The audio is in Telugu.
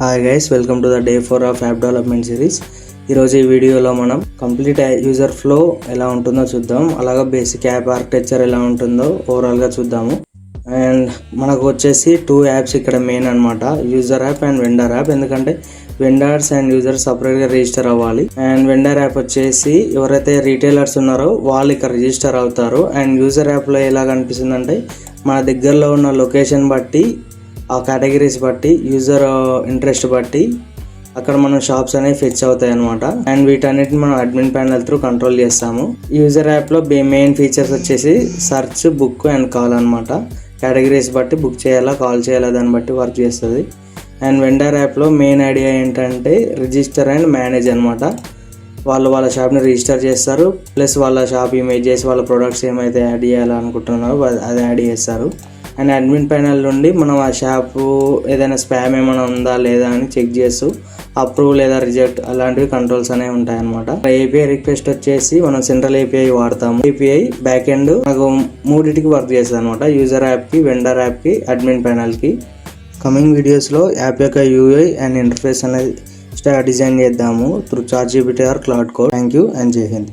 Hi guys, welcome to the day 4 of app development series. ఈరోజు ఈ వీడియోలో మనం కంప్లీట్ యూజర్ ఫ్లో ఎలా ఉంటుందో చూద్దాం. అలాగే బేసిక్ యాప్ ఆర్కిటెక్చర్ ఎలా ఉంటుందో ఓవరాల్గా చూద్దాము. అండ్ మనకు వచ్చేసి 2 యాప్స్ ఇక్కడ మెయిన్ అనమాట, user app and vendor app. ఎందుకంటే వెండర్స్ అండ్ యూజర్స్ సపరేట్గా రిజిస్టర్ అవ్వాలి. అండ్ వెండర్ యాప్ వచ్చేసి ఎవరైతే రీటైలర్స్ ఉన్నారో వాళ్ళు ఇక్కడ రిజిస్టర్ అవుతారు. అండ్ యూజర్ యాప్లో ఎలా కనిపిస్తుందంటే మన దగ్గరలో ఉన్న లొకేషన్ బట్టి, ఆ కేటగిరీస్ బట్టి, యూజర్ ఇంట్రెస్ట్ బట్టి అక్కడ మనం షాప్స్ అనేవి ఫెచ్ అవుతాయి అనమాట. అండ్ వీటన్నిటిని మనం అడ్మిన్ ప్యానల్ త్రూ కంట్రోల్ చేస్తాము. యూజర్ యాప్లో మెయిన్ ఫీచర్స్ వచ్చేసి సర్చ్, బుక్ అండ్ కాల్ అనమాట. కేటగిరీస్ బట్టి బుక్ చేయాలా, కాల్ చేయాలా దాన్ని బట్టి వర్క్ చేస్తుంది. అండ్ వెండర్ యాప్లో మెయిన్ ఐడియా ఏంటంటే రిజిస్టర్ అండ్ మేనేజ్ అనమాట. వాళ్ళ షాప్ని రిజిస్టర్ చేస్తారు, ప్లస్ వాళ్ళ షాప్ ఇమేజ్ చేసి వాళ్ళ ప్రొడక్ట్స్ ఏమైతే యాడ్ చేయాలనుకుంటున్నారో అది యాడ్ చేస్తారు. అండ్ అడ్మిన్ ప్యానల్ నుండి మనం ఆ షాపు ఏదైనా స్పామ్ ఏమైనా ఉందా లేదా అని చెక్ చేస్తూ అప్రూవ్ లేదా రిజెక్ట్ అలాంటివి కంట్రోల్స్ అనేవి ఉంటాయన్నమాట. ఏపీఐ రిక్వెస్ట్ వచ్చేసి మనం సెంట్రల్ ఏపీఐ వాడతాము. ఏపీఐ బ్యాక్ ఎండ్ మనకు మూడింటికి వర్క్ చేస్తుంది అనమాట, యూజర్ యాప్కి, వెండర్ యాప్కి, అడ్మిన్ ప్యానల్కి. కమింగ్ వీడియోస్లో యాప్ యొక్క యూఐ అండ్ ఇంటర్ఫేస్ అనేది డిజైన్ చేద్దాము through ChatGPT or Claude Code. Thank you and జై హింద్.